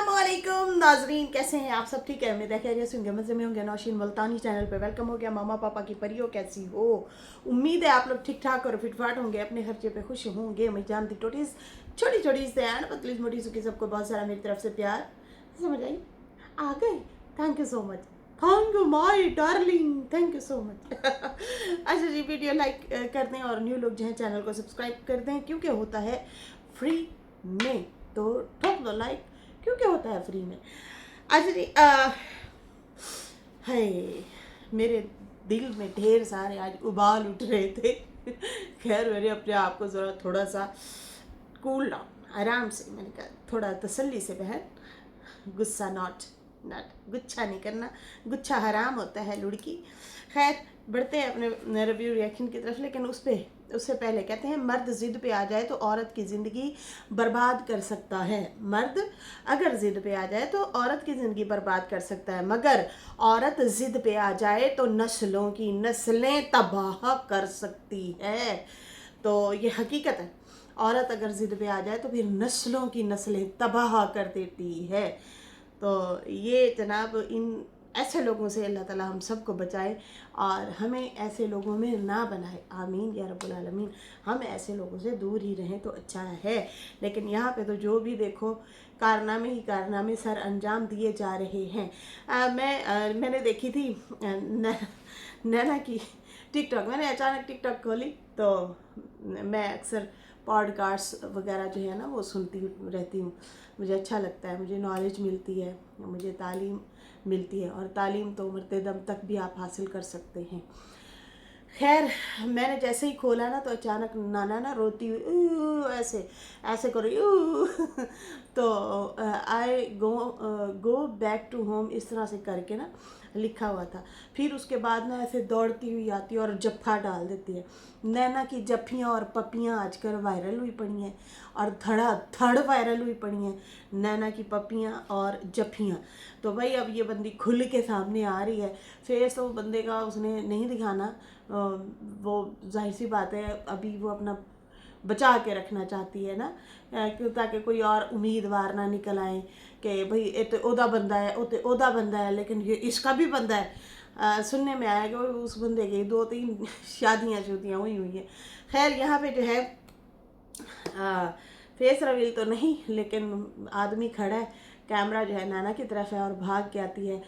अस्सलामुअलैकुम नाजरीन, कैसे हैं आप सब? ठीक है, उम्मीद है खैरियत से होंगे, मज़े में होंगे। नौशीन मुल्तानी चैनल पे वेलकम हो गया। मामा पापा की परियों, कैसी हो? उम्मीद है आप लोग ठीक ठाक और फिटफाट होंगे, अपने खर्चे पे खुश होंगे। मैं जानती टोटीज छोटी छोटी से एंड पतली मोटी सुखी सबको बहुत सारा मेरी तरफ से प्यार। समझ आई? आ गए। Thank you so much, thank you my darling, thank you so much. अच्छा जी, वीडियो लाइक कर दें और न्यू लोग जो है चैनल को सब्सक्राइब कर दें, क्योंकि होता है फ्री में। तो ठोक दो लाइक, क्योंकि होता है फ्री में। अच्छा जी, है मेरे दिल में ढेर सारे आज उबाल उठ रहे थे। खैर, मैंने अपने आप को ज़रा थोड़ा सा कूल डाउन, आराम से, मैंने कहा थोड़ा तसल्ली से बहन, गुस्सा नॉट गुच्छा नहीं करना, गुच्छा हराम होता है लुड़की। खैर, बढ़ते हैं अपने रिव्यू रिएक्शन की तरफ, लेकिन उससे पहले कहते हैं मर्द ज़िद पे आ जाए तो औरत की ज़िंदगी बर्बाद कर सकता है। मर्द अगर ज़िद पे आ जाए तो औरत की ज़िंदगी बर्बाद कर सकता है, मगर औरत ज़िद पे आ जाए तो नस्लों की नस्लें तबाह कर सकती है। तो ये हकीकत है, औरत अगर ज़िद पे आ जाए तो फिर नस्लों की नस्लें तबाह कर देती है। तो ये जनाब, इन ऐसे लोगों से अल्लाह ताला हम सबको बचाए और हमें ऐसे लोगों में ना बनाए। आमीन या रब्बुल आलमीन। हम ऐसे लोगों से दूर ही रहें तो अच्छा है। लेकिन यहाँ पे तो जो भी देखो कारनामे ही कारनामे सर अंजाम दिए जा रहे हैं। मैंने देखी थी नैना की टिकटॉक। मैंने अचानक टिकटॉक खोली तो मैं अक्सर पॉडकास्ट वगैरह जो है ना वो सुनती रहती हूँ। मुझे अच्छा लगता है, मुझे नॉलेज मिलती है, मुझे तालीम मिलती है, और तालीम तो मरते दम तक भी आप हासिल कर सकते हैं। खैर, मैंने जैसे ही खोला ना तो अचानक नाना ना रोती हुई ऐसे ऐसे करो तो आई गो बैक टू होम, इस तरह से करके ना लिखा हुआ था। फिर उसके बाद ना ऐसे दौड़ती हुई आती है और जफ्फा डाल देती है। नैना की जफ्फियाँ और पपियाँ आजकल वायरल हुई पड़ी हैं, और धड़ वायरल हुई पड़ी हैं नैना की पपियाँ और जफ्फियाँ। तो भाई अब ये बंदी खुल के सामने आ रही है। फेस तो बंदे का उसने नहीं दिखाना, वो जाहिर सी बात है, अभी वो अपना बचा के रखना चाहती है ना, क्यों, ताकि कोई और उम्मीदवार ना निकल आए कि भाई ये तो ओदा बंदा है, वो तो ओदा बंदा है, लेकिन ये इसका भी बंदा है। सुनने में आया कि उस बंदे की 2-3 शादियाँ हुई हैं। खैर, यहाँ पे जो है फेस रिवील तो नहीं, लेकिन आदमी खड़ा है, कैमरा जो है नाना की तरफ है और भाग के आती है।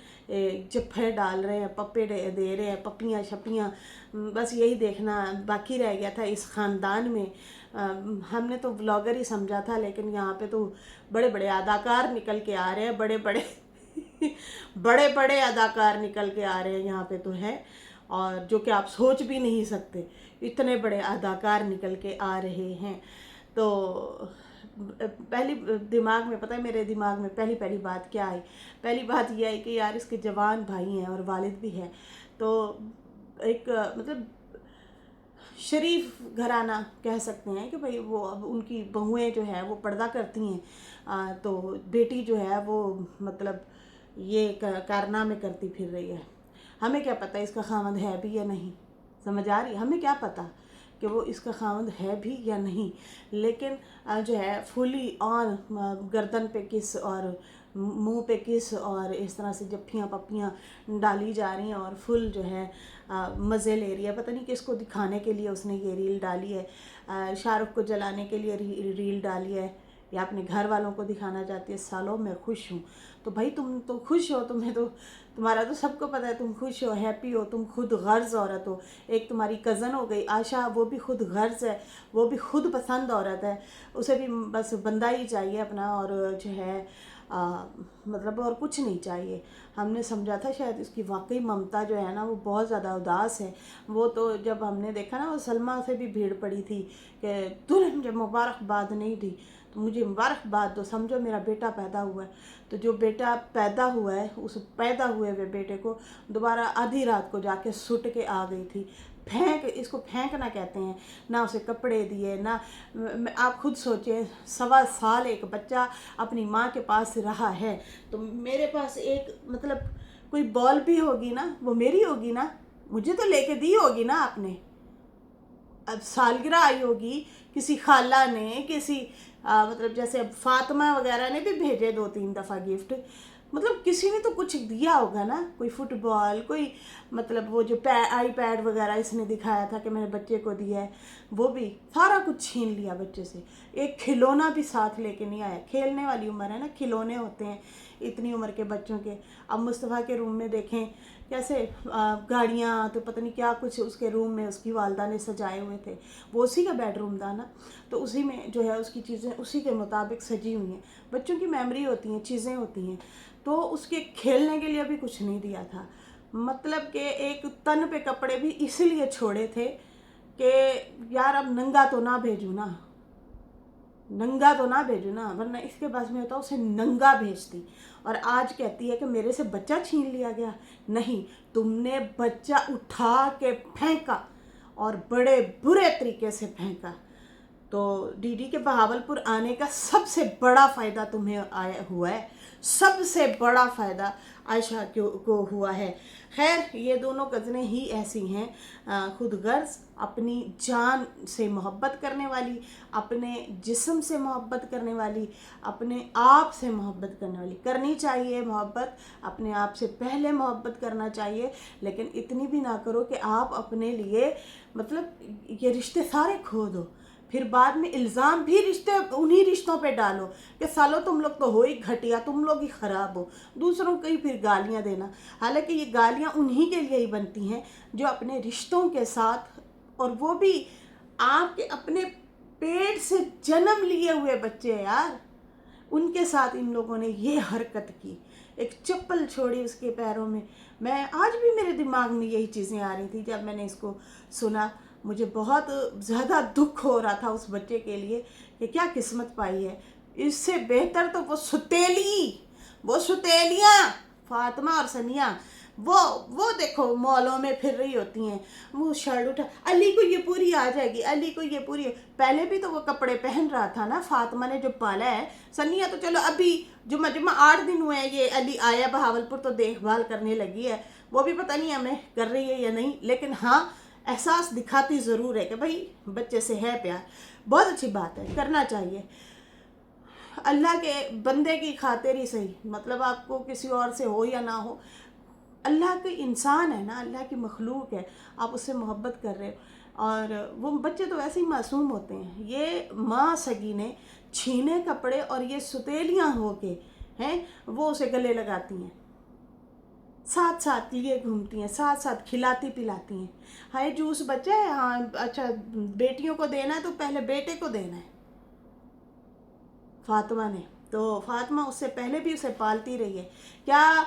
जफ्फे डाल रहे हैं, पप्पे दे रहे हैं, पपियाँ छपियाँ, बस यही देखना बाकी रह गया था इस ख़ानदान में। हमने तो व्लॉगर ही समझा था, लेकिन यहाँ पे तो बड़े बड़े अदाकार निकल के आ रहे हैं, बड़े बड़े बड़े बड़े अदाकार निकल के आ रहे हैं यहाँ पे तो है, और जो कि आप सोच भी नहीं सकते, इतने बड़े अदाकार निकल के आ रहे हैं। तो पहली दिमाग में, पता है मेरे दिमाग में पहली बात क्या आई? पहली बात ये आई कि यार इसके जवान भाई हैं और वालिद भी है, तो एक मतलब शरीफ घराना कह सकते हैं कि भाई वो अब उनकी बहुएं जो है वो पर्दा करती हैं, तो बेटी जो है वो मतलब ये कारनामे करती फिर रही है। हमें क्या पता इसका खामद है भी या नहीं, समझ आ रही है? हमें क्या पता कि वो इसका खामद है भी या नहीं, लेकिन जो है फुली ऑन गर्दन पे किस और मुंह पे किस और इस तरह से जफ्फियाँ पप्पियाँ डाली जा रही हैं, और फुल जो है मज़े ले रही है। पता नहीं किसको दिखाने के लिए उसने ये रील डाली है, शाहरुख को जलाने के लिए रील डाली है, या अपने घर वालों को दिखाना चाहती है सालों मैं खुश हूँ। तो भाई तुम तो खुश हो, तुम्हें तो तुम्हारा तो सबको पता है, तुम खुश हो, हैप्पी हो, तुम खुद गर्ज औरत हो। एक तुम्हारी कज़न हो गई आशा, वो भी खुद गर्ज है, वो भी खुद पसंद औरत है, उसे भी बस बंदा ही चाहिए अपना, और जो है मतलब और कुछ नहीं चाहिए। हमने समझा था शायद इसकी वाकई ममता जो है ना वो बहुत ज़्यादा उदास है। वो तो जब हमने देखा ना, वो सलमा से भी भीड़ पड़ी थी कि दुल्हन जब मुबारकबाद नहीं दी तो मुझे मुबारकबाद दो, समझो मेरा बेटा पैदा हुआ है। तो जो बेटा पैदा हुआ है, उस पैदा हुए हुए बेटे को दोबारा आधी रात को जाके सुट के आ गई थी। इसको फेंकना कहते हैं ना, उसे कपड़े दिए ना। आप खुद सोचें, 1.25 साल एक बच्चा अपनी माँ के पास रहा है, तो मेरे पास एक मतलब कोई बॉल भी होगी ना, वो मेरी होगी ना, मुझे तो लेके दी होगी ना आपने। अब सालगिरह आई होगी, किसी खाला ने, किसी مطلب جیسے اب فاطمہ وغیرہ نے بھی بھیجے 2-3 دفعہ گفٹ، مطلب کسی نے تو کچھ دیا ہوگا نا، کوئی فٹ بال، کوئی مطلب وہ جو آئی پیڈ وغیرہ اس نے دکھایا تھا کہ میں نے بچے کو دیا ہے، وہ بھی سارا کچھ چھین لیا بچے سے، ایک کھلونا بھی ساتھ لے کے نہیں آیا۔ کھیلنے والی عمر ہے نا، کھلونے ہوتے ہیں اتنی عمر کے بچوں کے۔ اب مصطفیٰ کے روم میں دیکھیں کیسے گاڑیاں تو پتہ نہیں کیا کچھ اس کے روم میں اس کی والدہ نے سجائے ہوئے تھے، وہ اسی کا بیڈ روم تھا نا، تو اسی میں جو ہے اس کی چیزیں اسی کے مطابق سجی ہوئی ہیں۔ بچوں کی میموری ہوتی ہیں، چیزیں ہوتی ہیں، تو اس کے کھیلنے کے لیے بھی کچھ نہیں دیا تھا، مطلب کہ ایک تن پہ کپڑے بھی اسی لیے چھوڑے تھے کہ یار اب ننگا تو نہ بھیجوں نا، ورنہ اس کے بعد میں ہوتا اسے ننگا بھیجتی، اور آج کہتی ہے کہ میرے سے بچہ چھین لیا گیا۔ نہیں، تم نے بچہ اٹھا کے پھینکا اور بڑے برے طریقے سے پھینکا۔ تو ڈی ڈی کے بہاولپور آنے کا سب سے بڑا فائدہ تمہیں آیا ہوا ہے، سب سے بڑا فائدہ عائشہ کو ہوا ہے۔ خیر، یہ دونوں کزنیں ہی ایسی ہیں، خود غرض، اپنی جان سے محبت کرنے والی، اپنے جسم سے محبت کرنے والی، اپنے آپ سے محبت کرنے والی۔ کرنی چاہیے محبت، اپنے آپ سے پہلے محبت کرنا چاہیے، لیکن اتنی بھی نہ کرو کہ آپ اپنے لیے مطلب یہ رشتے سارے کھو دو، پھر بعد میں الزام بھی انہی رشتوں پہ ڈالو کہ سالو تم لوگ تو ہو ہی گھٹیا، تم لوگ ہی خراب ہو، دوسروں کو ہی پھر گالیاں دینا۔ حالانکہ یہ گالیاں انہی کے لیے ہی بنتی ہیں جو اپنے رشتوں کے ساتھ، اور وہ بھی آپ کے اپنے پیٹ سے جنم لیے ہوئے بچے یار، ان کے ساتھ ان لوگوں نے یہ حرکت کی، ایک چپل چھوڑی اس کے پیروں میں۔ میں آج بھی میرے دماغ میں یہی چیزیں آ رہی تھی جب میں نے اس کو سنا، مجھے بہت زیادہ دکھ ہو رہا تھا اس بچے کے لیے کہ کیا قسمت پائی ہے۔ اس سے بہتر تو وہ ستیلیاں فاطمہ اور ثنیہ، وہ دیکھو مالوں میں پھر رہی ہوتی ہیں، وہ شرٹ اٹھا، علی کو یہ پوری آ جائے گی، علی کو یہ پوری، پہلے بھی تو وہ کپڑے پہن رہا تھا نا فاطمہ نے جو پالا ہے۔ ثنیہ تو چلو ابھی جمعہ 8 دن ہوئے ہیں یہ علی آیا بہاولپور تو دیکھ بھال کرنے لگی ہے، وہ بھی پتہ نہیں ہمیں کر رہی ہے یا نہیں، لیکن ہاں احساس دکھاتی ضرور ہے کہ بھائی بچے سے ہے پیار۔ بہت اچھی بات ہے، کرنا چاہیے، اللہ کے بندے کی خاطر ہی صحیح، مطلب آپ کو کسی اور سے ہو یا نہ ہو، اللہ کے انسان ہے نا، اللہ کی مخلوق ہے، آپ اس سے محبت کر رہے ہو، اور وہ بچے تو ویسے ہی معصوم ہوتے ہیں۔ یہ ماں سگی نے چھینے کپڑے اور یہ ستیلیاں ہو کے ہیں وہ اسے گلے لگاتی ہیں، ساتھ ساتھ لیے گھومتی ہیں، ساتھ ساتھ کھلاتی پلاتی ہیں۔ ہائے جوس بچہ ہے، ہاں اچھا بیٹیوں کو دینا ہے تو پہلے بیٹے کو دینا ہے فاطمہ نے، تو فاطمہ اس سے پہلے بھی اسے پالتی رہی ہے۔ کیا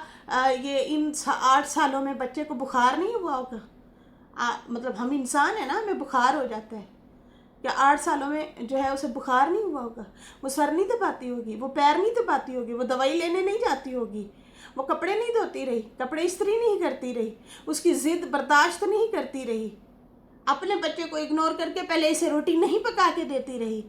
یہ ان 8 سالوں میں بچے کو بخار نہیں ہوا ہوگا؟ مطلب ہم انسان ہیں نا، ہمیں بخار ہو جاتا ہے، کیا 8 سالوں میں جو ہے اسے بخار نہیں ہوا ہوگا؟ وہ سر نہیں دباتی ہوگی، وہ پیر نہیں دباتی ہوگی، وہ دوائی لینے نہیں جاتی ہوگی، وہ کپڑے نہیں دھوتی رہی، کپڑے استری نہیں کرتی رہی، اس کی ضد برداشت نہیں کرتی رہی، اپنے بچے کو اگنور کر کے پہلے اسے روٹی نہیں پکا کے دیتی رہی،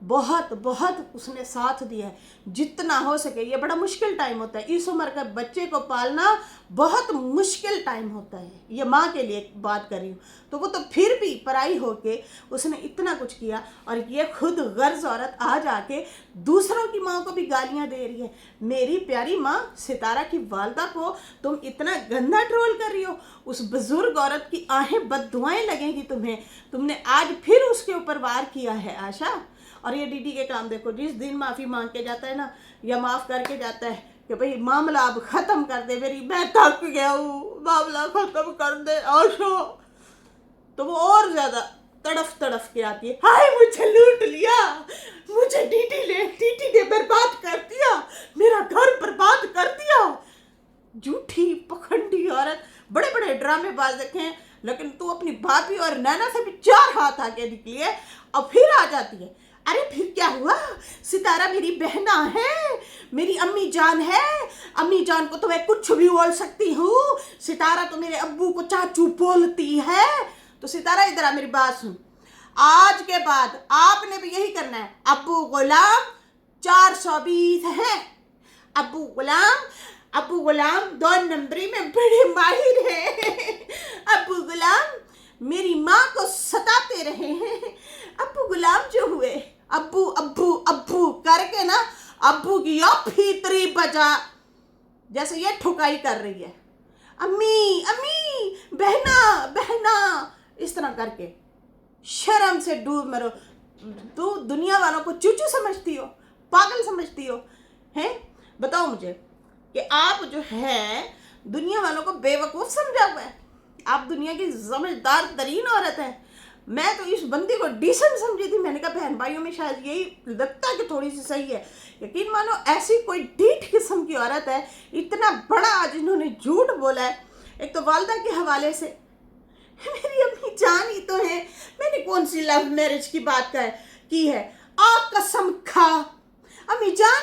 بہت بہت اس نے ساتھ دیا ہے جتنا ہو سکے۔ یہ بڑا مشکل ٹائم ہوتا ہے، اس عمر کا بچے کو پالنا بہت مشکل ٹائم ہوتا ہے، یہ ماں کے لیے بات کر رہی ہوں، تو وہ تو پھر بھی پرائی ہو کے اس نے اتنا کچھ کیا، اور یہ خود غرض عورت آج آ کے دوسروں کی ماں کو بھی گالیاں دے رہی ہے۔ میری پیاری ماں ستارہ کی والدہ کو تم اتنا گندا ٹرول کر رہی ہو، اس بزرگ عورت کی آہیں بد دعائیں لگیں گی تمہیں، تم نے آج پھر اس کے اوپر وار کیا ہے عائشہ۔ اور یہ ڈی ڈی کے کام دیکھو، جس دن معافی مانگ کے جاتا ہے نا یا معاف کر کے جاتا ہے کہ بھئی معاملہ اب ختم کر دے، میں تھک گیا ہوں، معاملہ ختم کر دے عائشہ، تو وہ اور زیادہ تڑف کے آتی ہے، ہائے مجھے لوٹ لیا، مجھے ڈی ڈی نے برباد کر دیا، میرا گھر برباد کر دیا۔ جھوٹی پکھنڈی عورت، بڑے بڑے ڈرامے باز دیکھے ہیں، لیکن تو اپنی بھابھی اور نینا سے بھی 4 ہاتھ آگے نکلی ہے، اور پھر آ جاتی ہے، ارے پھر کیا ہوا، ستارہ میری بہنا ہے، میری امی جان ہے، امی جان کو تو میں کچھ بھی بول سکتی ہوں، ستارہ تو میرے ابو کو چاچو بولتی ہے۔ تو ستارہ ادھر آ، میری بات سن، آج کے بعد آپ نے بھی یہی کرنا ہے، ابو غلام 420 ہیں، ابو غلام 2 نمبری میں بڑے ماہر ہیں، ابو غلام میری ماں کو ستاتے رہے ہیں، ابو غلام جو ہوئے अब्बू अब्बू अब्बू करके ना अब्बू की यो फीतरी बजा, जैसे ये ठुकाई कर रही है, अम्मी अम्मी, बहना बहना, इस तरह करके। शर्म से डूब मरो। तू दुनिया वालों को चूचू समझती हो, पागल समझती हो, हैं? बताओ मुझे कि आप जो है दुनिया वालों को बेवकूफ़ समझा हुआ है। आप दुनिया की समझदार तरीन औरत है। मैं तो इस बंदी को डिसेंट समझी थी। मैंने कहा बहन भाइयों में शायद यही लगता है कि थोड़ी सी सही है। यकीन मानो ऐसी कोई ढीठ किस्म की औरत है, इतना बड़ा आज इन्होंने झूठ बोला है। एक तो वालदा के हवाले से, मेरी अम्मी जान ही तो है, मैंने कौन सी लव मैरिज की बात की है। आ कसम खा अम्मी जान,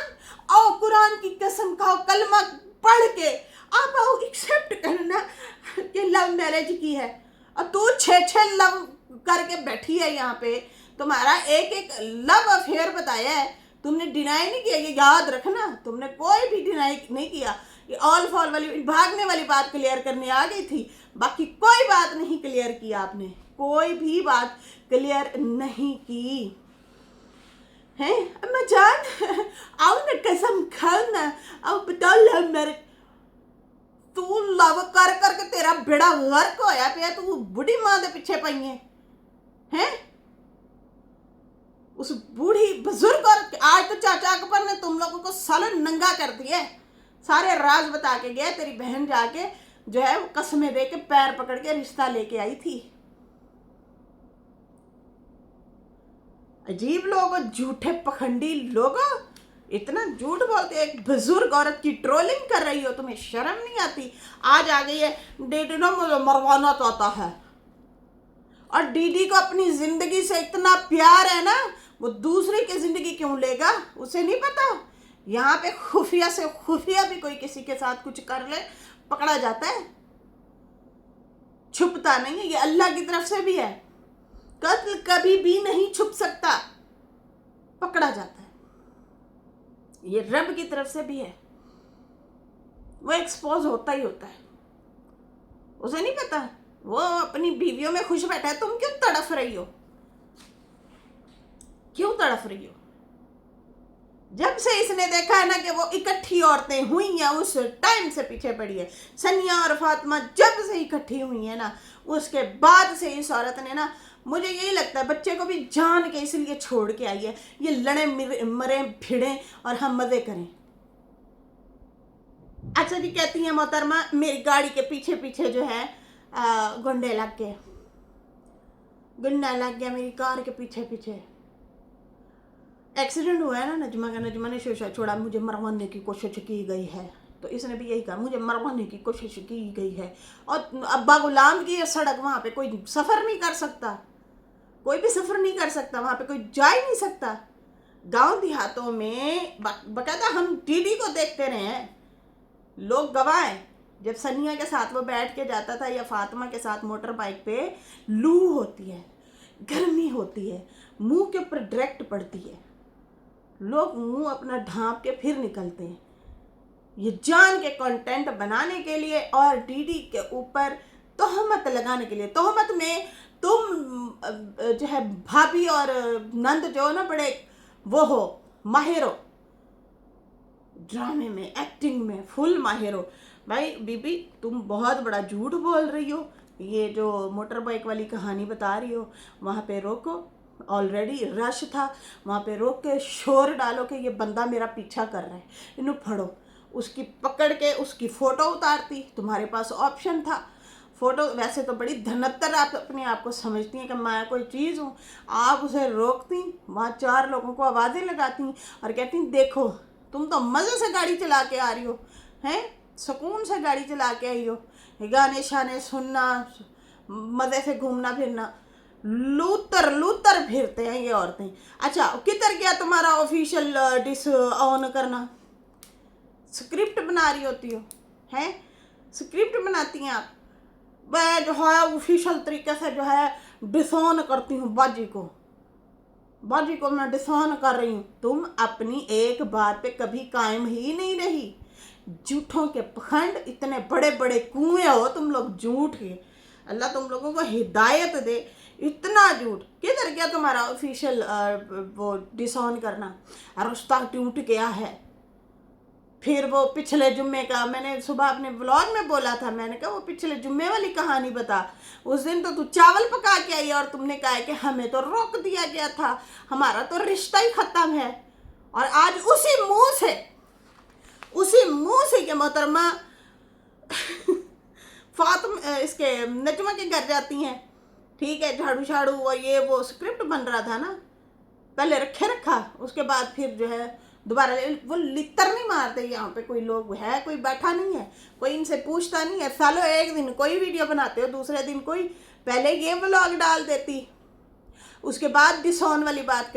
आओ कुरान की कसम खाओ, कलमा पढ़ के आप आओ एक्सेप्ट करना कि लव मैरिज की है। और तू 6 लव करके बैठी है यहाँ पे, तुम्हारा एक एक लव अफेयर बताया है, तुमने डिनाई नहीं किया। ये याद रखना, तुमने कोई भी डिनाई नहीं किया। ये ऑल फॉल वाली भागने वाली बात क्लियर करने आ गई थी, बाकी कोई बात नहीं क्लियर की आपने, कोई भी बात क्लियर नहीं की है। अम्मा जान आओ ना, कसम खाओ ना, आओ बताओ लव मैरिज। तू लव कर करके तेरा बेड़ा गर्क होया पिया, तू बुढ़ी मां दे पिछे पई है। उस बूढ़ी बुजुर्ग, और आज तो चाचा अकबर ने तुम लोगों को सालन नंगा कर दिया। सारे राज बता के गए, तेरी बहन जाके जो है कसमें दे के पैर पकड़ के रिश्ता लेके आई थी। अजीब लोग, झूठे पखंडी लोग, इतना झूठ बोलते। एक बुजुर्ग औरत की ट्रोलिंग कर रही हो, तुम्हें शर्म नहीं आती। आज आ गई है डीडी ने मुझे मरवाना चाहता है, और डीडी को अपनी जिंदगी से इतना प्यार है ना, वो दूसरे की जिंदगी क्यों लेगा, उसे नहीं पता। यहाँ पे खुफिया से खुफिया भी कोई किसी के साथ कुछ कर ले, पकड़ा जाता है, छुपता नहीं है। ये अल्लाह की तरफ से भी है, कत्ल कभी भी नहीं छुप सकता, पकड़ा जाता है। ये रब की तरफ से भी है, वो एक्सपोज होता ही होता है। उसे नहीं पता, वो अपनी बीवियों में खुश बैठा है। तुम क्यों तड़फ रही हो, क्यों तड़फ रही हो? जब से इसने देखा है ना कि वो इकट्ठी औरतें हुई हैं, उस टाइम से पीछे पड़ी है। सनिया और फातिमा जब से इकट्ठी हुई है ना, उसके बाद से इस औरत ने ना, मुझे यही लगता है बच्चे को भी जान के इसलिए छोड़ के आई है, ये लड़े मरे भिड़े और हम मजे करें। अच्छा जी, कहती है मोहतरमा मेरी गाड़ी के पीछे पीछे जो है गुंडे लग गए, गुंडा लग गया मेरी कार के पीछे पीछे। एक्सीडेंट हुआ है ना नजमा का, नजमा ने शीशा छोड़ा, मुझे मरवाने की कोशिश की गई है, तो इसने भी यही कहा मुझे मरवाने की कोशिश की गई है। और अब्बा गुलाम की ये सड़क, वहाँ पे कोई सफ़र नहीं कर सकता, कोई भी सफ़र नहीं कर सकता, वहाँ पे कोई जा ही नहीं सकता। गांव देहातों में बकायदा हम डीडी को देखते रहे हैं, लोग गवाह हैं। जब सनिया के साथ वो बैठ के जाता था या फातिमा के साथ मोटर बाइक पे, लू होती है, गर्मी होती है, मुंह के ऊपर डायरेक्ट पड़ती है, लोग मुंह अपना ढांप के फिर निकलते हैं, ये जान के कंटेंट बनाने के लिए और डीडी के ऊपर तोहमत लगाने के लिए। तोहमत में तुम जो है भाभी और नंद जो ना बड़े वो हो, माहिर हो, ड्रामे में एक्टिंग में फुल माहिर हो। भाई बीबी तुम बहुत बड़ा झूठ बोल रही हो। ये जो मोटर बाइक वाली कहानी बता रही हो, वहाँ पे रोको, ऑलरेडी रश था, वहाँ पे रोक के शोर डालो कि ये बंदा मेरा पीछा कर रहा है, इन्हें फड़ो। उसकी पकड़ के उसकी फ़ोटो उतारती, तुम्हारे पास ऑप्शन था। फ़ोटो वैसे तो बड़ी धनत्तर आप अपने आप को समझती हैं कि मैं कोई चीज़ हूँ, आप उसे रोकती, वहाँ 4 लोगों को आवाज़ें लगाती और कहती देखो तुम तो मज़े से गाड़ी चला के आ रही हो, हैं सुकून से गाड़ी चला के आई हो, गाने शाने सुनना, मज़े से घूमना फिरना। लूतर लूतर फिरते हैं ये औरतें। अच्छा किधर गया तुम्हारा ऑफिशियल डिस ऑन करना? स्क्रिप्ट बना रही होती हो, हैं स्क्रिप्ट बनाती हैं आप। मैं जो है ऑफिशियल तरीके से जो है डिसऑन करती हूँ बाजी को मैं डिसऑन कर रही हूँ। तुम अपनी एक बात पे कभी कायम ही नहीं रही, झूठों के पखंड, इतने बड़े बड़े कुएं हो तुम लोग झूठ के। अल्लाह तुम लोगों को हिदायत दे। इतना झूठ। किधर गया तुम्हारा ऑफिशियल वो डिसऑन करना? रिश्ता टूट गया है। फिर वो पिछले जुम्मे का, मैंने सुबह अपने व्लॉग में बोला था, मैंने कहा वो पिछले जुम्मे वाली कहानी बता। उस दिन तो तू चावल पका के आई और तुमने कहा कि हमें तो रोक दिया गया था, हमारा तो रिश्ता ही खत्म है। और आज उसी मुंह से कि मोहतरमा फातिमा इसके नजमा के घर जाती हैं, ठीक है, झाड़ू झाड़ू और ये वो स्क्रिप्ट बन रहा था ना, पहले रखा, उसके बाद फिर जो है दोबारा वो लितर नहीं मारते। यहाँ पे कोई लोग है, कोई बैठा नहीं है, कोई इनसे पूछता नहीं है। सालों एक दिन कोई वीडियो बनाते हो, दूसरे दिन कोई, पहले ये व्लॉग डाल देती, उसके बाद डिसऑन वाली बात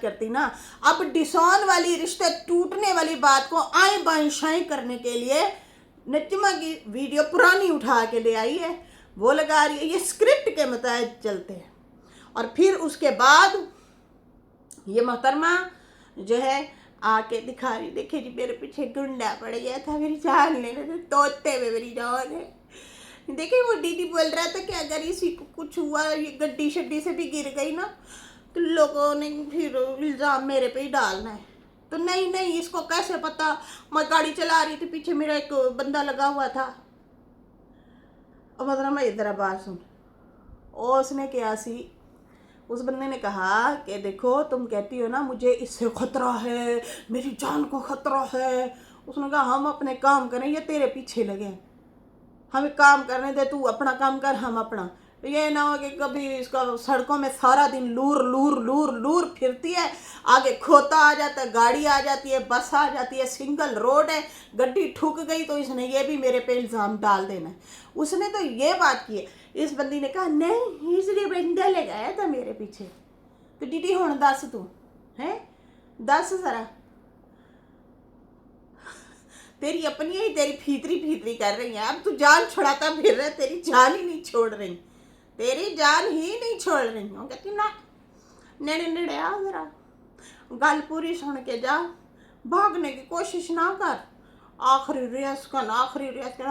करती, ना। अब डिसऑन वाली, रिश्ते टूटने वाली बात को आए बाएं शाएं करने के लिए नजमा की वीडियो पुरानी उठा के ले आई है, वो लगा रही है, ये स्क्रिप्ट के मुताबिक चलते हैं। और फिर उसके बाद ये मोहतरमा जो है आके दिखा रही, देखिए जी मेरे पीछे गुंडा पड़ गया था, मेरी जान लेने थे, तोते में मेरी जान है। देखिए वो दीदी बोल रहा था कि अगर इसी को कुछ हुआ, ये गड्डी शड्डी से भी गिर गई ना, तो लोगों ने फिर इल्ज़ाम मेरे पे ही डालना है। तो नहीं, इसको कैसे पता? मैं गाड़ी चला रही थी, पीछे मेरा एक बंदा लगा हुआ था। अब मोहतरमा इधर बात सुन। और उसने क्या सी, उस बंदे ने कहा कि देखो तुम कहती हो ना मुझे इससे खतरा है, मेरी जान को खतरा है। उसने कहा हम अपने काम करें, ये तेरे पीछे लगे, हमें काम करने दे, तू अपना काम कर, हम अपना। ये ना हो कि कभी इसका सड़कों में सारा दिन लूर फिरती है, आगे खोता आ जाता है, गाड़ी आ जाती है, बस आ जाती है, सिंगल रोड है, गड्डी ठुक गई तो इसने ये भी मेरे पे इल्ज़ाम डाल देना है। उसने तो ये बात की है। इस बंदी ने कहा नहीं, इसलिए बंदा लगाया था मेरे पीछे। तो दीदी हुण दस तू है, दस जरा, तेरी अपनी ही तेरी फीतरी कर रही है। अब तू जान छुड़ाता फिर रहा, तेरी जान ही नहीं छोड़ रही, तेरी जान ही नहीं छोड़ रही हूँ। कहती ना नेड़े आ जरा, गल पूरी सुन के जा, भागने की कोशिश ना कर, आखिरी रियासकन।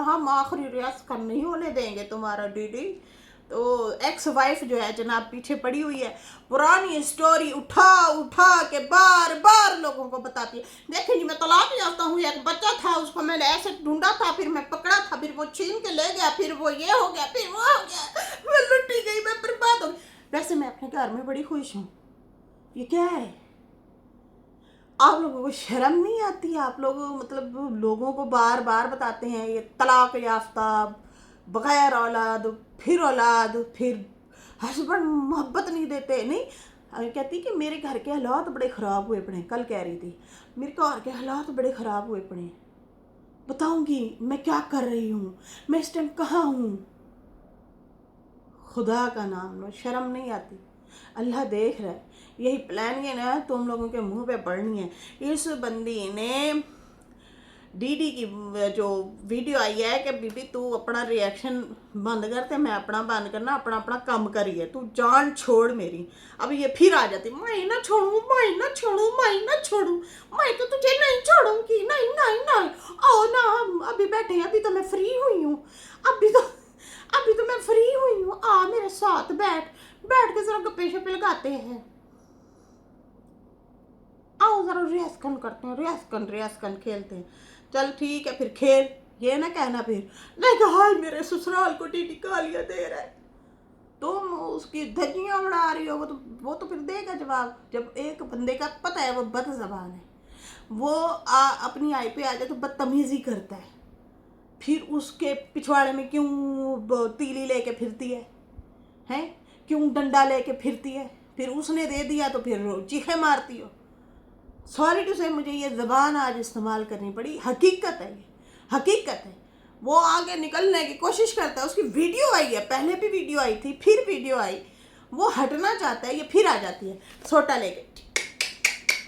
हम आखिरी रियासकन नहीं होने देंगे तुम्हारा दीदी। तो एक्स वाइफ जो है जनाब पीछे पड़ी हुई है, पुरानी स्टोरी उठा के बार लोगों को बताती है। देखिए जी मैं तलाक याफ्ता हूँ, एक बच्चा था, उसको मैंने ऐसे ढूंढा था, फिर मैं पकड़ा था, फिर वो छीन के ले गया, फिर वो ये हो गया, फिर वो हो गया, मैं लुटी गई, मैं बर्बाद हो गई। वैसे मैं अपने घर में बड़ी खुश हूँ। ये क्या है? आप लोगों को शर्म नहीं आती? आप लोग मतलब लोगों को बार बताते हैं ये तलाक याफ्ता, बगैर औलाद, फिर हस्बैंड मोहब्बत नहीं देते। नहीं, कहती कि मेरे घर के हालात बड़े ख़राब हुए पड़े। कल कह रही थी मेरे घर के हालात बड़े ख़राब हुए पड़े, बताऊंगी मैं क्या कर रही हूँ, मैं इस टाइम कहाँ हूँ। खुदा का नाम लो, शर्म नहीं आती? अल्लाह देख रहा है। यही प्लान ये ना तुम लोगों के मुंह पे पड़नी है। इस बंदी ने डीडी की जो वीडियो आई है कि बीबी तू अपना रिएक्शन बंद करते, मैं अपना बंद करना, अपना काम करिए, तू जान छोड़ मेरी। अब ये फिर आ जाती, मैं ना छोड़ू, मैं तो तुझे नहीं छोड़ूंगी, नहीं आओ ना, हम अभी बैठे हैं, अभी तो मैं फ्री हुई हूँ, अभी तो मैं फ्री हुई हूँ, आ मेरे साथ बैठ के जरा गप्पे शप्पे लगाते हैं, आओ जरा रियासकन करते हैं, रियासकन खेलते हैं। चल ठीक है फिर खेल, ये ना कहना फिर नहीं हाय मेरे ससुराल को टीटी गालियां दे रहा है, तुम उसकी धज्जियां उड़ा रही हो। वो तो फिर देगा जवाब। जब एक बंदे का पता है वो बदज़बान है, वो अपनी आई पे आ जाए तो बदतमीजी करता है, फिर उसके पिछवाड़े में क्यों तीली लेके फिरती है, क्यों डंडा लेके फिरती है, फिर उसने दे दिया तो फिर चीखे मारती हो। सॉरी टू से मुझे ये ज़बान आज इस्तेमाल करनी पड़ी, हकीकत है, ये हकीकत है। वो आगे निकलने की कोशिश करता है, उसकी वीडियो आई है, पहले भी वीडियो आई थी, फिर वीडियो आई, वो हटना चाहता है, ये फिर आ जाती है सोटा लेके,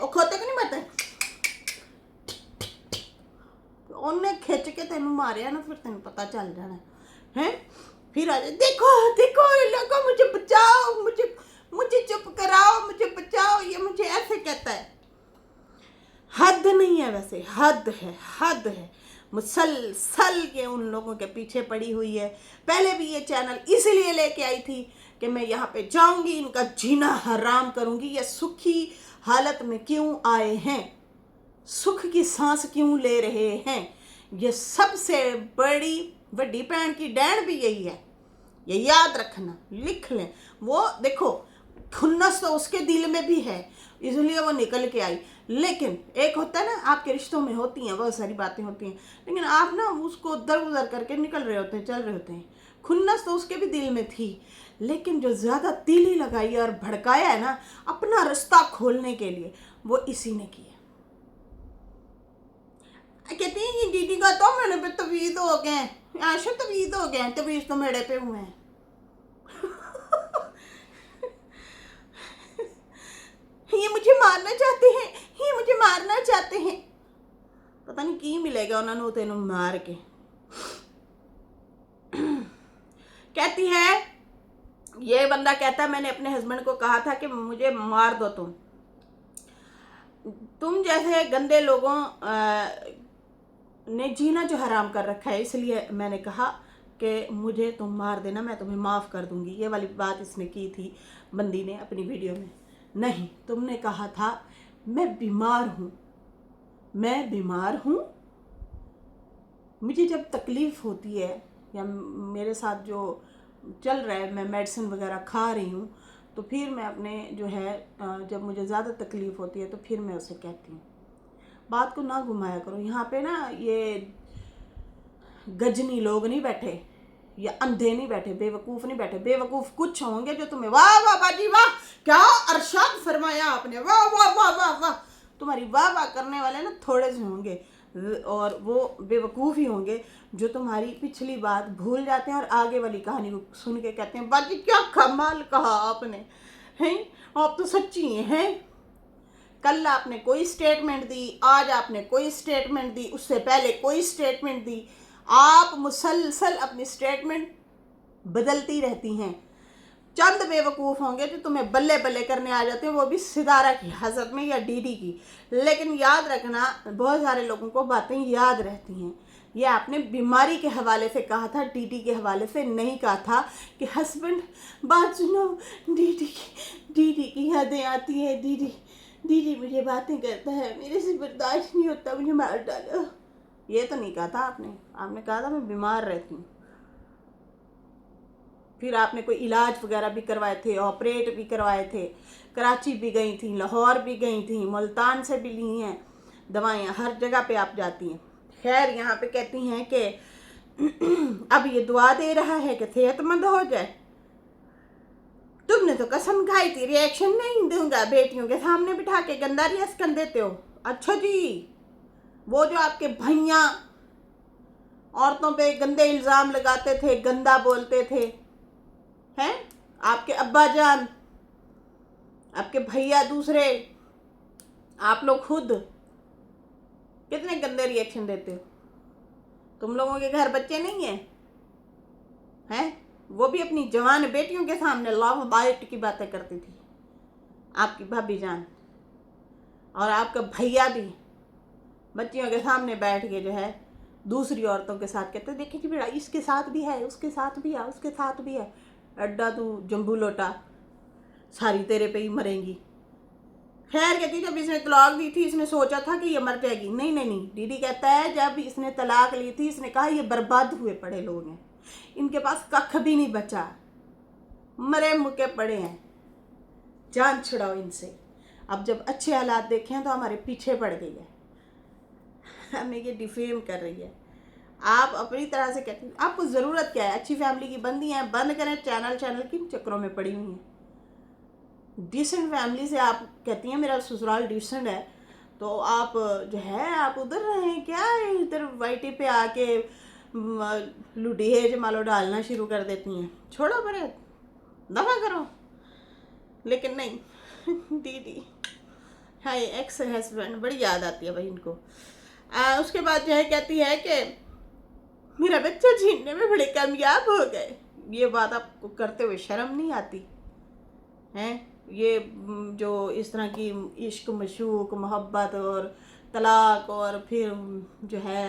वो खोते को नहीं मारता, उन्हें खिंच के तेन मारिया ना, फिर तेन पता चल जाना है। फिर आ जाए, देखो लोगों मुझे बचाओ, मुझे चुप कराओ, मुझे बचाओ, ये मुझे ऐसे कहता है। हद नहीं है, वैसे हद है। मुसलसल के उन लोगों के पीछे पड़ी हुई है। पहले भी ये चैनल इसीलिए लेके आई थी कि मैं यहाँ पे जाऊंगी, इनका जीना हराम करूंगी। ये सुखी हालत में क्यों आए हैं, सुख की सांस क्यों ले रहे हैं, ये सबसे बड़ी भैन की डैन भी यही है। ये याद रखना, लिख लें। वो देखो खुन्नस तो उसके दिल में भी है, इसलिए वो निकल के आई। लेकिन एक होता है ना, आपके रिश्तों में होती हैं बहुत सारी बातें होती हैं, लेकिन आप ना उसको दरगुजर करके निकल रहे होते हैं, चल रहे होते हैं। खुन्नस तो उसके भी दिल में थी, लेकिन जो ज़्यादा तीली लगाई और भड़काया है ना अपना रास्ता खोलने के लिए, वो इसी ने किया। कहती है ये दीदी का तो मेरे पे तवीज़ हो गए हैं, ऐसे तवीज़ हो गए हैं, तवीज़ तो मेरे पे हुए हैं। ये मुझे मारना चाहते हैं, ये मुझे मारना चाहते हैं। पता नहीं की मिलेगा उन्होंने तेन मार के। कहती है, ये बंदा कहता है मैंने अपने हस्बैंड को कहा था कि मुझे मार दो, तुम जैसे गंदे लोगों ने जीना जो हराम कर रखा है, इसलिए मैंने कहा कि मुझे तुम मार देना, मैं तुम्हें माफ़ कर दूंगी। ये वाली बात इसने की थी बंदी ने अपनी वीडियो में। नहीं, तुमने कहा था मैं बीमार हूँ, मैं बीमार हूँ, मुझे जब तकलीफ़ होती है या मेरे साथ जो चल रहा है, मैं मेडिसिन वगैरह खा रही हूँ, तो फिर मैं अपने जो है जब मुझे ज़्यादा तकलीफ़ होती है तो फिर मैं उसे कहती हूँ। बात को ना घुमाया करो। यहाँ पे ना ये गजनी लोग नहीं बैठे या अंधे नहीं बैठे, बेवकूफ़ नहीं बैठे। बेवकूफ़ कुछ होंगे जो तुम्हें वाह वाह बाजी वाह क्या अरशाद फरमाया आपने, वाह वाह वाह वाह वाह, तुम्हारी वाह वाह करने वाले ना थोड़े से होंगे, और वो बेवकूफ़ ही होंगे जो तुम्हारी पिछली बात भूल जाते हैं और आगे वाली कहानी को सुन के कहते हैं बाजी क्या कमाल कहा आपने, हैं आप तो सच्ची हैं। कल आपने कोई स्टेटमेंट दी, आज आपने कोई स्टेटमेंट दी, उससे पहले कोई स्टेटमेंट दी। आप मुसलसल अपनी स्टेटमेंट बदलती रहती हैं। चंद बेवकूफ़ होंगे जो तुम्हें बल्ले बल्ले करने आ जाते हैं, वो भी सितारा की हज़रत में या डीडी की। लेकिन याद रखना, बहुत सारे लोगों को बातें याद रहती हैं। ये आपने बीमारी के हवाले से कहा था, डीडी के हवाले से नहीं कहा था कि हस्बैंड बात सुनो, डीडी की यादें आती है, दीदी मुझे बातें करता है, मेरे से बर्दाश्त नहीं होता, मुझे मार डालो। ये तो नहीं कहा था आपने कहा था मैं बीमार रहती हूँ। फिर आपने कोई इलाज वगैरह भी करवाए थे, ऑपरेट भी करवाए थे, कराची भी गई थी, लाहौर भी गई थी, मुल्तान से भी ली हैं दवाइयाँ, हर जगह पे आप जाती हैं। खैर यहाँ पे कहती हैं कि अब ये दुआ दे रहा है कि सेहतमंद हो जाए। तुमने तो कसम खाई थी रिएक्शन नहीं दूंगा, बेटियों के सामने बिठा के गंदा रिएक्शन कर देते हो। अच्छा जी, वो जो आपके भैया औरतों पे गंदे इल्ज़ाम लगाते थे, गंदा बोलते थे, हैं आपके अब्बा जान, आपके भैया दूसरे, आप लोग खुद कितने गंदे रिएक्शन देते हो। तुम लोगों के घर बच्चे नहीं हैं? वो भी अपनी जवान बेटियों के सामने लव बाइट की बातें करती थी, आपकी भाभी जान। और आपका भैया भी बच्चियों के सामने बैठ के जो है दूसरी औरतों के साथ कहते देखिए कि बेटा इसके साथ भी है, उसके साथ भी है, उसके साथ भी है। अड्डा तू जम्बू लोटा, सारी तेरे पे ही मरेंगी। खैर कहती जब इसने तलाक दी थी इसने सोचा था कि ये मर जाएगी। नहीं, डीडी कहता है जब इसने तलाक ली थी इसने कहा ये बर्बाद हुए पड़े लोग हैं, इनके पास कख भी नहीं बचा, मरे मुके पड़े हैं, जान छुड़ाओ इनसे। अब जब अच्छे हालात देखे हैं तो हमारे पीछे पड़ गई है, हमें ये डिफेम कर रही है। आप अपनी तरह से कहती हैं आपको ज़रूरत क्या है, अच्छी फैमिली की बंदी हैं, बंद करें चैनल किन चक्करों में पड़ी हुई हैं। डिसेंट फैमिली से आप कहती हैं मेरा ससुराल डिसेंट है, तो आप जो है आप उधर रहें क्या, इधर वाईटी पे आके लुटेज मालो डालना शुरू कर देती हैं। छोड़ो बड़े दफा करो। लेकिन नहीं दीदी हाय एक्स हस्बैंड बड़ी याद आती है भाई इनको। उसके बाद जो है कहती है कि मेरा बच्चा छीनने में बड़े कामयाब हो गए। ये बात आपको करते हुए शर्म नहीं आती हैं? ये जो इस तरह की इश्क मशूक मोहब्बत और तलाक और फिर जो है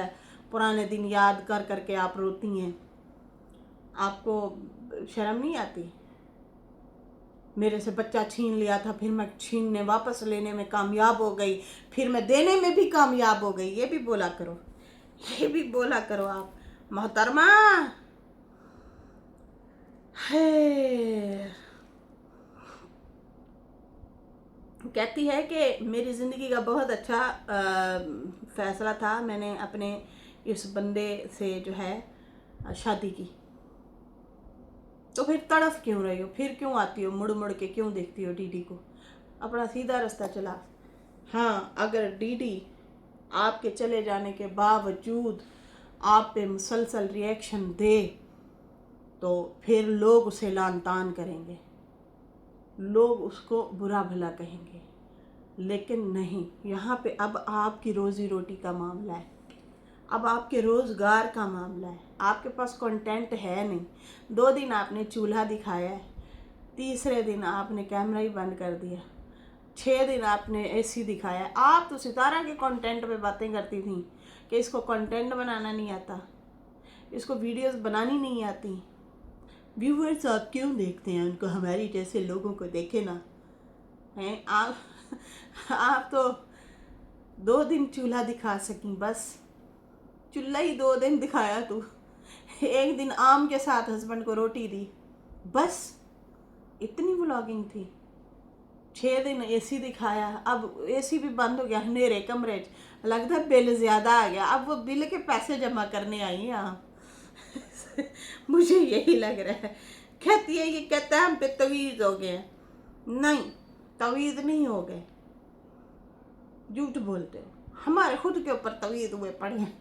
पुराने दिन याद कर करके आप रोती हैं। आपको शर्म नहीं आती? मेरे से बच्चा छीन लिया था, फिर मैं छीनने वापस लेने में कामयाब हो गई, फिर मैं देने में भी कामयाब हो गई। ये भी बोला करो, ये भी बोला करो आप मोहतरमा। है कहती है कि मेरी ज़िंदगी का बहुत अच्छा फ़ैसला था, मैंने अपने इस बंदे से जो है शादी की। तो फिर तड़फ क्यों रही हो? फिर क्यों आती हो? मुड़ मुड़ के क्यों देखती हो डीडी को? अपना सीधा रास्ता चला। हाँ, अगर डीडी आपके चले जाने के बावजूद आप पे मुसलसल रिएक्शन दे तो फिर लोग उसे लान तान करेंगे, लोग उसको बुरा भला कहेंगे। लेकिन नहीं, यहाँ पे अब आपकी रोज़ी रोटी का मामला है, अब आपके रोज़गार का मामला है। आपके पास कंटेंट है नहीं। 2 दिन आपने चूल्हा दिखाया है, तीसरे दिन आपने कैमरा ही बंद कर दिया, 6 दिन आपने एसी दिखाया है। आप तो सितारा के कंटेंट पे बातें करती थी कि इसको कंटेंट बनाना नहीं आता, इसको वीडियोस बनानी नहीं आती। व्यूअर्स आप क्यों देखते हैं उनको? हमारी जैसे लोगों को देखे ना हैं आप तो 2 दिन चूल्हा दिखा सकी, बस चूल्हा ही 2 दिन दिखाया तू। 1 दिन आम के साथ हस्बैंड को रोटी दी, बस इतनी व्लॉगिंग थी। 6 दिन एसी दिखाया, अब एसी भी बंद हो गया, अंधेरे कमरे च, लगता है बिल ज़्यादा आ गया। अब वो बिल के पैसे जमा करने आई हैं आप मुझे यही लग रहा है। कहती है, ये कहता है हम पे तवीज़ हो गए। नहीं, तवीज़ नहीं हो गए, झूठ बोलते हो। हमारे खुद के ऊपर तवीज़ हुए पड़े हैं।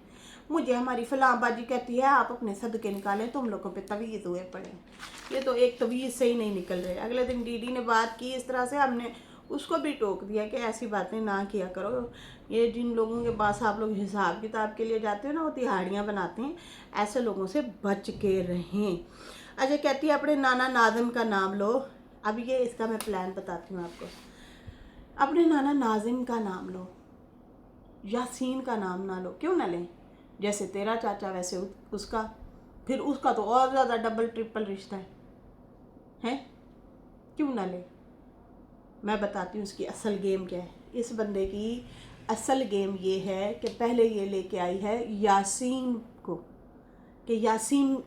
मुझे हमारी फलां बाजी कहती है आप अपने सदके निकालें, तुम लोगों पे तवीज़ हुए पड़े हैं। ये तो एक तवीज़ से ही नहीं निकल रहे। अगले दिन डीडी ने बात की इस तरह से, हमने उसको भी टोक दिया कि ऐसी बातें ना किया करो। ये जिन लोगों के पास आप लोग हिसाब किताब के लिए जाते हो ना, वो तिहाड़ियाँ बनाते हैं, ऐसे लोगों से बच के रहें। अच्छा, कहती है अपने नाना नाज़िम का नाम लो। अब ये इसका मैं प्लान बताती हूँ आपको। अपने नाना नाज़िम का नाम लो, यासीन का नाम ना लो। क्यों ना लें? जैसे तेरा चाचा वैसे उसका, फिर उसका तो और ज़्यादा डबल ट्रिपल रिश्ता है? क्यों ना ले? मैं बताती हूँ उसकी असल गेम क्या है। इस बंदे की असल गेम ये है कि पहले ये लेके आई है यासीन को, कि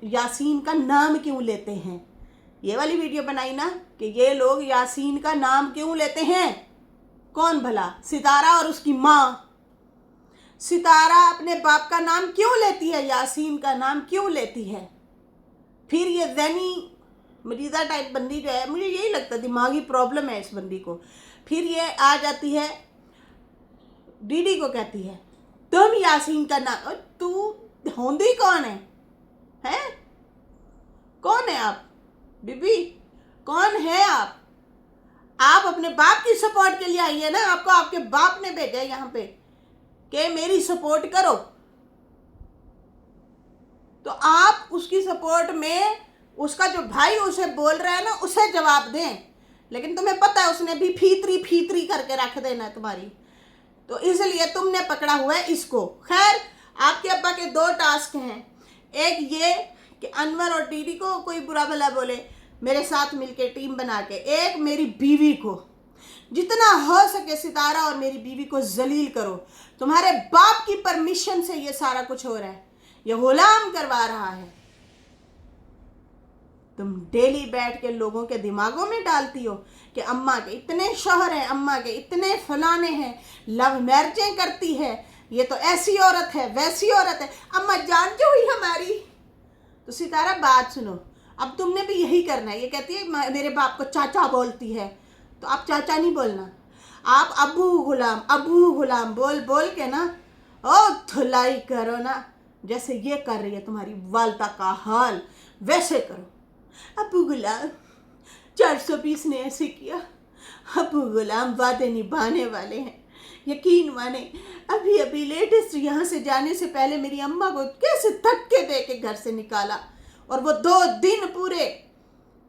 यासीन का नाम क्यों लेते हैं। ये वाली वीडियो बनाई ना कि ये लोग यासीन का नाम क्यों लेते हैं। कौन भला? सितारा और उसकी माँ। सितारा अपने बाप का नाम क्यों लेती है, यासीन का नाम क्यों लेती है? फिर ये ज़हनी मरीज़ा टाइप बंदी जो है, मुझे यही लगता है दिमागी प्रॉब्लम है इस बंदी को। फिर ये आ जाती है डीडी को कहती है तुम यासीन का नाम, तू होंदी कौन है? हैं? कौन है आप बीबी? कौन है आप? आप अपने बाप की सपोर्ट के लिए आई है ना, आपको आपके बाप ने भेजा है यहाँ पे कि मेरी सपोर्ट करो, तो आप उसकी सपोर्ट में उसका जो भाई उसे बोल रहा है ना, उसे जवाब दें। लेकिन तुम्हें पता है उसने भी फीतरी करके रख देना है तुम्हारी, तो इसलिए तुमने पकड़ा हुआ है इसको। खैर, आपके अब्बा के 2 टास्क हैं। एक ये कि अनवर और डीडी को कोई बुरा भला बोले, मेरे साथ मिलके टीम बना के। एक मेरी बीवी को जितना हो सके सितारा और मेरी बीवी को जलील करो। तुम्हारे बाप की परमिशन से ये सारा कुछ हो रहा है, ये गुलाम करवा रहा है। तुम डेली बैठ के लोगों के दिमागों में डालती हो कि अम्मा के इतने शौहर हैं, अम्मा के इतने फलाने हैं, लव मैरिजें करती है, ये तो ऐसी औरत है वैसी औरत है, अम्मा जान जो हुई हमारी। तो सितारा बात सुनो, अब तुमने भी यही करना है। ये कहती है मेरे बाप को चाचा बोलती है, तो आप चाचा नहीं बोलना, आप अबू गुलाम बोल बोल के ना ओ धुलाई करो ना। जैसे ये कर रही है तुम्हारी वालदा का हाल, वैसे करो। अबू गुलाम 420 ने ऐसे किया, अबू गुलाम वादे निभाने वाले हैं, यकीन माने। अभी अभी लेटेस्ट यहाँ से जाने से पहले मेरी अम्मा को कैसे धक्के दे के घर से निकाला, और वो 2 दिन पूरे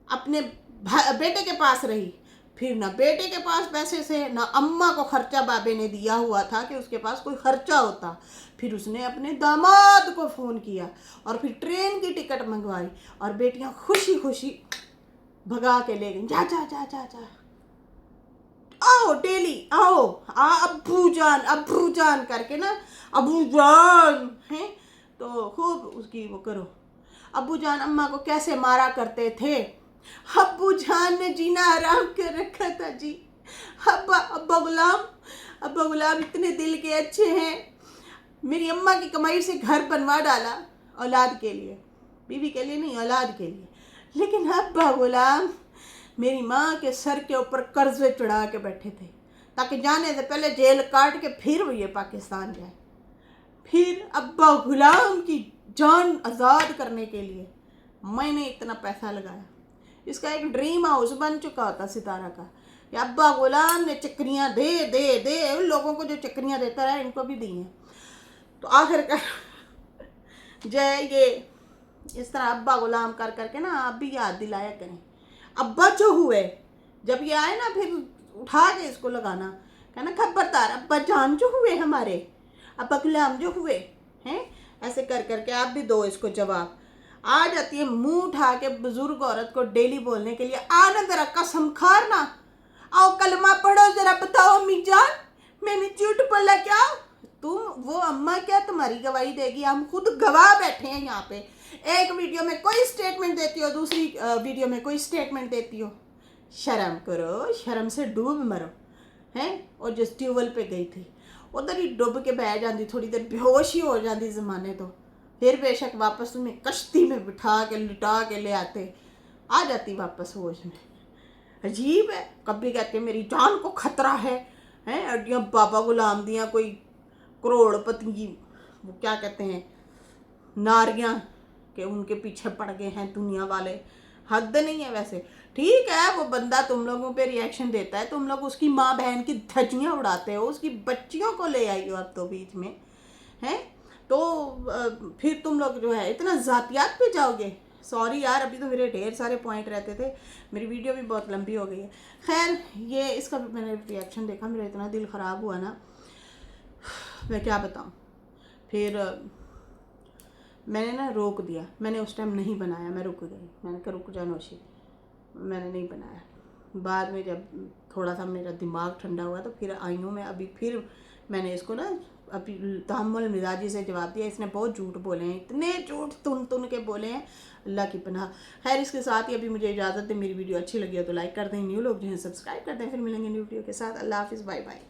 अपने बेटे के पास रही। फिर ना बेटे के पास पैसे से, ना अम्मा को खर्चा बाबे ने दिया हुआ था कि उसके पास कोई खर्चा होता। फिर उसने अपने दामाद को फ़ोन किया और फिर ट्रेन की टिकट मंगवाई और बेटियां खुशी खुशी भगा के ले गई, जा जा जा जा जा, आओ डेली आओ, अब्बू जान करके ना, अब्बू जान हैं तो खूब उसकी वो करो। अब्बू जान अम्मा को कैसे मारा करते थे, अब्बू जान ने जीना हराम कर रखा था जी। अब्बा गुलाम इतने दिल के अच्छे हैं, मेरी अम्मा की कमाई से घर बनवा डाला औलाद के लिए, बीवी के लिए नहीं, औलाद के लिए। लेकिन अब्बा गुलाम मेरी माँ के सर के ऊपर कर्जे चढ़ा के बैठे थे ताकि जाने से पहले जेल काट के फिर वो ये पाकिस्तान जाए। फिर अब्बा गुलाम की जान आज़ाद करने के लिए मैंने इतना पैसा लगाया। इसका एक ड्रीम हाउस बन चुका होता सितारा का। या अब्बा गुलाम ने चक्रियाँ दे दे दे उन लोगों को जो चक्रियाँ देता रहा, इनको भी दी हैं। तो आखिरकार जय ये इस तरह अब्बा गुलाम कर करके ना आप भी याद दिलाया करें। अब्बा जो हुए जब ये आए ना, फिर उठा के इसको लगाना, कहना खबरदार अब्बा जान जो हुए हमारे, अब्बा गुलाम जो हुए हैं, ऐसे कर करके आप भी दो इसको जवाब। आ जाती है मुंह उठा के बुजुर्ग औरत को डेली बोलने के लिए, आना जरा कसम खार ना, आओ कलमा पढ़ो जरा, बताओ अम्मी जान मैंने झूठ बोला क्या? तुम वो अम्मा क्या तुम्हारी गवाही देगी? हम खुद गवाह बैठे हैं यहाँ पे। एक वीडियो में कोई स्टेटमेंट देती हो, दूसरी वीडियो में कोई स्टेटमेंट देती हो। शर्म करो, शर्म से डूब मरो हैं। और जिस ट्यूबवेल पे गई थी उधर ही डूब के बह जाती, थोड़ी देर बेहोश ही हो जाती ज़माने, तो फिर बेशक वापस तुम्हें कश्ती में बिठा के लिटा के ले आते, आ जाती वापस होश में। अजीब है, कभी कहते मेरी जान को खतरा है हैं, अड्डियाँ बाबा गुलाम दियाँ कोई करोड़पति की वो क्या कहते हैं नारियाँ के उनके पीछे पड़ गए हैं दुनिया वाले। हद नहीं है वैसे। ठीक है वो बंदा तुम लोगों पे रिएक्शन देता है, तुम लोग उसकी माँ बहन की धज्जियाँ उड़ाते हो, उसकी बच्चियों को ले आई हो अब तो बीच में हैं, तो फिर तुम लोग जो है इतना ज़ातियात पे जाओगे। सॉरी यार, अभी तो मेरे ढेर सारे पॉइंट रहते थे, मेरी वीडियो भी बहुत लंबी हो गई है। खैर ये इसका भी मैंने रिएक्शन देखा, मेरा इतना दिल ख़राब हुआ ना, मैं क्या बताऊँ। फिर मैंने ना रोक दिया, मैंने उस टाइम नहीं बनाया, मैं रुक गई, मैंने कहा रुक जा नौशी, मैंने नहीं बनाया। बाद में जब थोड़ा सा मेरा दिमाग ठंडा हुआ तो फिर आई हूँ मैं, अभी फिर मैंने इसको ना अभी तहम्मुल मिजाजी से जवाब दिया। इसने बहुत झूठ बोले हैं, इतने झूठ तुन के बोले हैं, अल्लाह की पनाह। खैर इसके साथ ही अभी मुझे इजाज़त है, मेरी वीडियो अच्छी लगी हो तो लाइक कर दें, न्यू लोग जो हैं सब्सक्राइब कर दें। फिर मिलेंगे न्यू वीडियो के साथ। अल्लाह हाफिज़, बाय बाय।